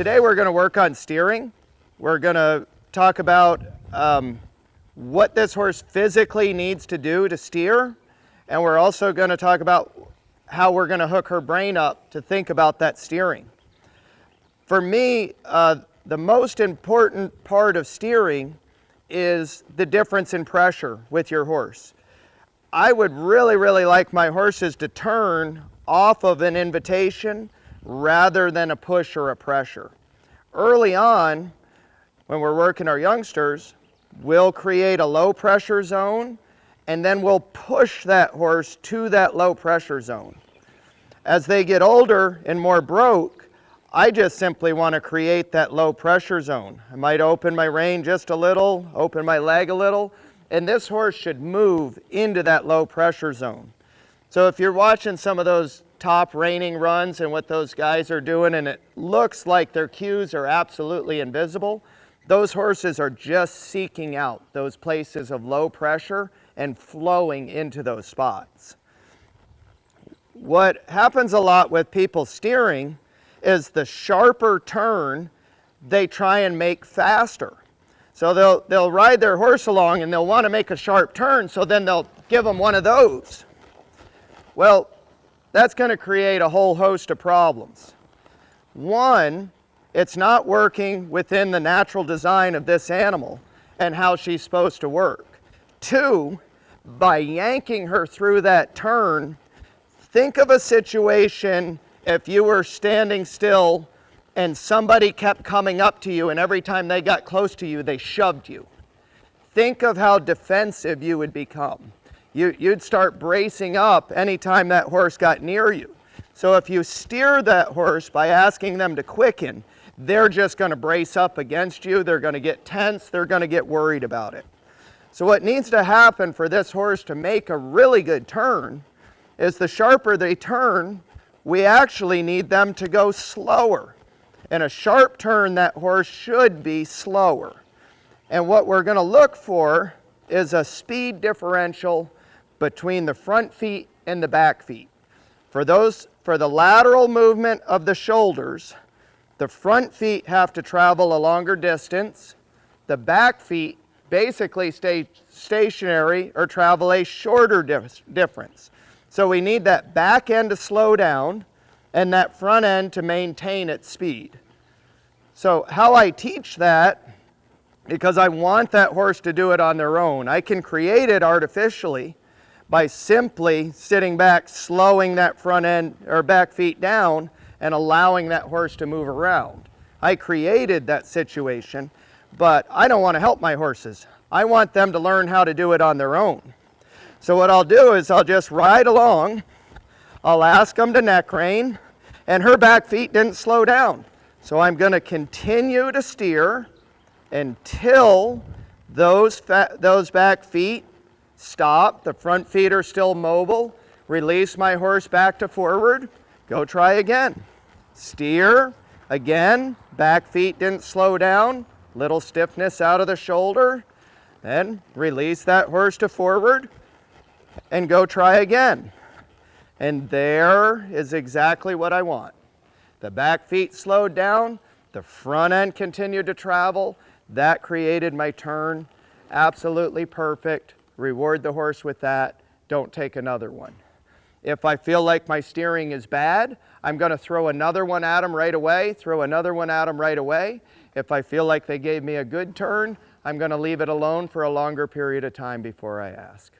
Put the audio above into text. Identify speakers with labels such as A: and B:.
A: Today we're going to work on steering. We're going to talk about what this horse physically needs to do to steer, and we're also going to talk about how we're going to hook her brain up to think about that steering. For me, the most important part of steering is the difference in pressure with your horse. I would really like my horses to turn off of an invitation rather than a push or a pressure. Early on, when we're working our youngsters, we'll create a low pressure zone and then we'll push that horse to that low pressure zone. As they get older and more broke, I just simply want to create that low pressure zone. I might open my rein just a little, open my leg a little, and this horse should move into that low pressure zone. So if you're watching some of those top reining runs and what those guys are doing, and it looks like their cues are absolutely invisible, those horses are just seeking out those places of low pressure and flowing into those spots. What happens a lot with people steering is the sharper turn they try and make faster. So they'll ride their horse along and they'll want to make a sharp turn, so then they'll give them one of those. Well, that's going to create a whole host of problems. One, it's not working within the natural design of this animal and how she's supposed to work. Two, by yanking her through that turn, think of a situation if you were standing still and somebody kept coming up to you, and every time they got close to you, they shoved you. Think of how defensive you would become. You'd start bracing up anytime that horse got near you. So if you steer that horse by asking them to quicken, they're just going to brace up against you. They're going to get tense. They're going to get worried about it. So what needs to happen for this horse to make a really good turn is the sharper they turn, we actually need them to go slower. In a sharp turn, that horse should be slower. And what we're going to look for is a speed differential between the front feet and the back feet. For the lateral movement of the shoulders, the front feet have to travel a longer distance. The back feet basically stay stationary or travel a shorter difference. So we need that back end to slow down and that front end to maintain its speed. So how I teach that, because I want that horse to do it on their own, I can create it artificially by simply sitting back, slowing that front end or back feet down and allowing that horse to move around. I created that situation, but I don't want to help my horses. I want them to learn how to do it on their own. So what I'll do is I'll just ride along, I'll ask them to neck rein, and her back feet didn't slow down. So I'm going to continue to steer until those back feet stop, the front feet are still mobile, release my horse back to forward, go try again. Steer, again, back feet didn't slow down, little stiffness out of the shoulder, then release that horse to forward and go try again. And there is exactly what I want. The back feet slowed down, the front end continued to travel, that created my turn, absolutely perfect. Reward the horse with that, don't take another one. If I feel like my steering is bad, I'm going to throw another one at them right away, throw another one at them right away. If I feel like they gave me a good turn, I'm going to leave it alone for a longer period of time before I ask.